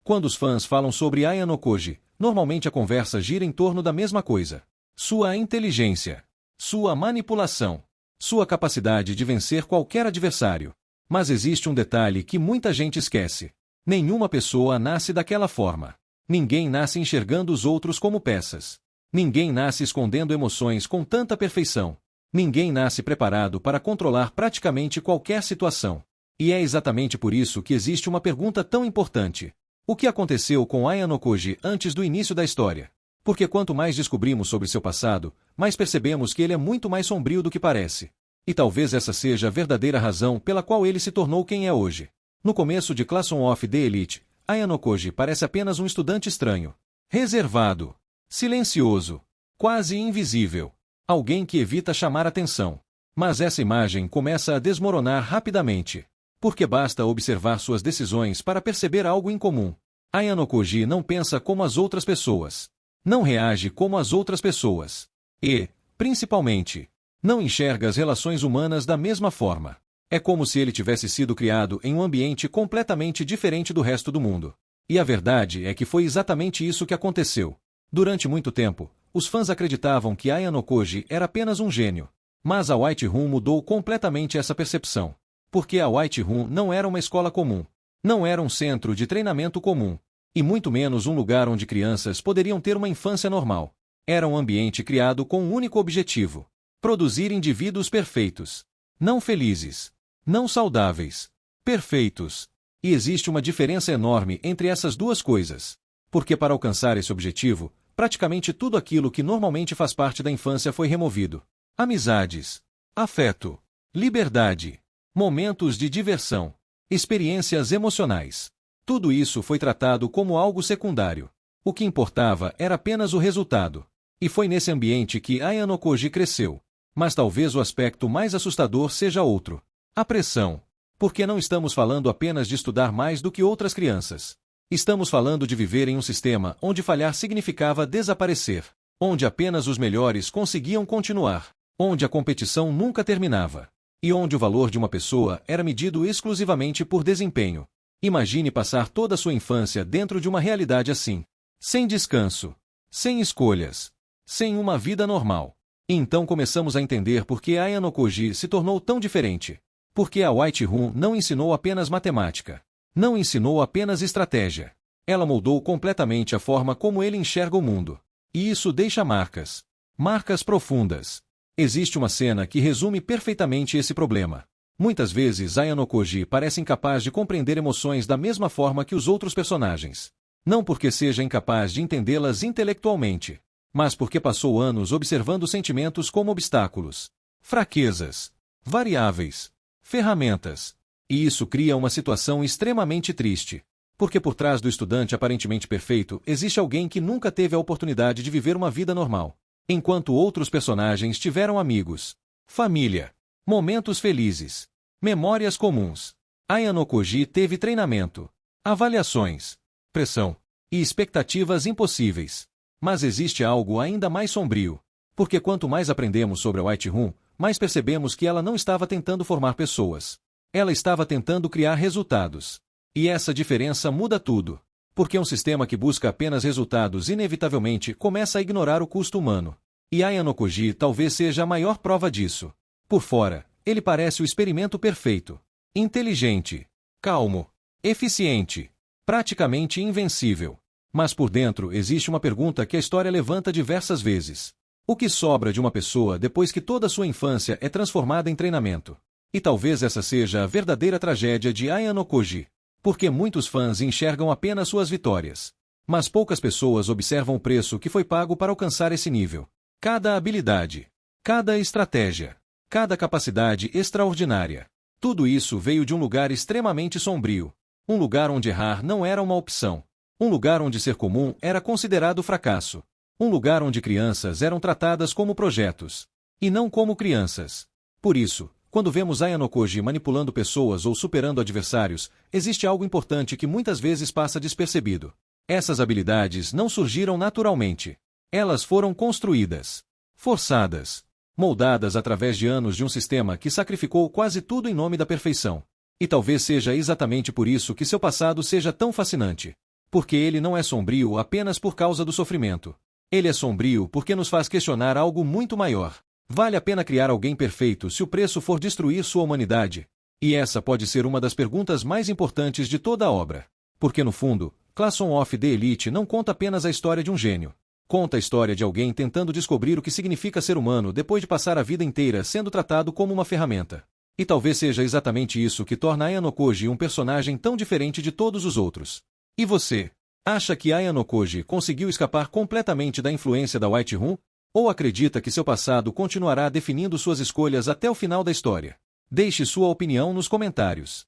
Quando os fãs falam sobre Aya no Koji, normalmente a conversa gira em torno da mesma coisa. Sua inteligência. Sua manipulação. Sua capacidade de vencer qualquer adversário. Mas existe um detalhe que muita gente esquece. Nenhuma pessoa nasce daquela forma. Ninguém nasce enxergando os outros como peças. Ninguém nasce escondendo emoções com tanta perfeição. Ninguém nasce preparado para controlar praticamente qualquer situação. E é exatamente por isso que existe uma pergunta tão importante. O que aconteceu com Aya no Koji antes do início da história? Porque quanto mais descobrimos sobre seu passado, mais percebemos que ele é muito mais sombrio do que parece. E talvez essa seja a verdadeira razão pela qual ele se tornou quem é hoje. No começo de Classroom of the Elite, Aya no Koji parece apenas um estudante estranho. Reservado. Silencioso. Quase invisível. Alguém que evita chamar atenção. Mas essa imagem começa a desmoronar rapidamente. Porque basta observar suas decisões para perceber algo incomum. Aya no Koji não pensa como as outras pessoas. Não reage como as outras pessoas. E, principalmente, não enxerga as relações humanas da mesma forma. É como se ele tivesse sido criado em um ambiente completamente diferente do resto do mundo. E a verdade é que foi exatamente isso que aconteceu. Durante muito tempo, os fãs acreditavam que Aya no Koji era apenas um gênio. Mas a Whiterun mudou completamente essa percepção. Porque a Whiterun não era uma escola comum. Não era um centro de treinamento comum. E muito menos um lugar onde crianças poderiam ter uma infância normal. Era um ambiente criado com um único objetivo: produzir indivíduos perfeitos. Não felizes. Não saudáveis. Perfeitos. E existe uma diferença enorme entre essas duas coisas. Porque para alcançar esse objetivo, praticamente tudo aquilo que normalmente faz parte da infância foi removido. Amizades. Afeto. Liberdade. Momentos de diversão. Experiências emocionais. Tudo isso foi tratado como algo secundário. O que importava era apenas o resultado. E foi nesse ambiente que Aya no Koji cresceu. Mas talvez o aspecto mais assustador seja outro. A pressão. Porque não estamos falando apenas de estudar mais do que outras crianças. Estamos falando de viver em um sistema onde falhar significava desaparecer. Onde apenas os melhores conseguiam continuar. Onde a competição nunca terminava. E onde o valor de uma pessoa era medido exclusivamente por desempenho. Imagine passar toda a sua infância dentro de uma realidade assim. Sem descanso. Sem escolhas. Sem uma vida normal. E então começamos a entender por que Aya no Koji se tornou tão diferente. Porque a Whiterun não ensinou apenas matemática. Não ensinou apenas estratégia. Ela moldou completamente a forma como ele enxerga o mundo. E isso deixa marcas. Marcas profundas. Existe uma cena que resume perfeitamente esse problema. Muitas vezes Aya no Koji parece incapaz de compreender emoções da mesma forma que os outros personagens. Não porque seja incapaz de entendê-las intelectualmente, mas porque passou anos observando sentimentos como obstáculos, fraquezas, variáveis, ferramentas. E isso cria uma situação extremamente triste. Porque por trás do estudante aparentemente perfeito existe alguém que nunca teve a oportunidade de viver uma vida normal. Enquanto outros personagens tiveram amigos, família, momentos felizes, memórias comuns. Aya no Koji teve treinamento, avaliações, pressão e expectativas impossíveis. Mas existe algo ainda mais sombrio. Porque quanto mais aprendemos sobre a Whiterun, mais percebemos que ela não estava tentando formar pessoas. Ela estava tentando criar resultados. E essa diferença muda tudo. Porque um sistema que busca apenas resultados inevitavelmente começa a ignorar o custo humano. E Aya no Koji talvez seja a maior prova disso. Por fora, ele parece o experimento perfeito. Inteligente, calmo, eficiente, praticamente invencível. Mas por dentro existe uma pergunta que a história levanta diversas vezes. O que sobra de uma pessoa depois que toda sua infância é transformada em treinamento? E talvez essa seja a verdadeira tragédia de Aya no Koji. Porque muitos fãs enxergam apenas suas vitórias. Mas poucas pessoas observam o preço que foi pago para alcançar esse nível. Cada habilidade, cada estratégia, cada capacidade extraordinária. Tudo isso veio de um lugar extremamente sombrio. Um lugar onde errar não era uma opção. Um lugar onde ser comum era considerado fracasso. Um lugar onde crianças eram tratadas como projetos. E não como crianças. Por isso, quando vemos Aya no Koji manipulando pessoas ou superando adversários, existe algo importante que muitas vezes passa despercebido. Essas habilidades não surgiram naturalmente. Elas foram construídas, forçadas, moldadas através de anos de um sistema que sacrificou quase tudo em nome da perfeição. E talvez seja exatamente por isso que seu passado seja tão fascinante. Porque ele não é sombrio apenas por causa do sofrimento. Ele é sombrio porque nos faz questionar algo muito maior. Vale a pena criar alguém perfeito se o preço for destruir sua humanidade? E essa pode ser uma das perguntas mais importantes de toda a obra. Porque no fundo, Classroom of the Elite não conta apenas a história de um gênio. Conta a história de alguém tentando descobrir o que significa ser humano depois de passar a vida inteira sendo tratado como uma ferramenta. E talvez seja exatamente isso que torna Aya no Koji um personagem tão diferente de todos os outros. E você? Acha que Aya no Koji conseguiu escapar completamente da influência da Whiterun? Ou acredita que seu passado continuará definindo suas escolhas até o final da história? Deixe sua opinião nos comentários.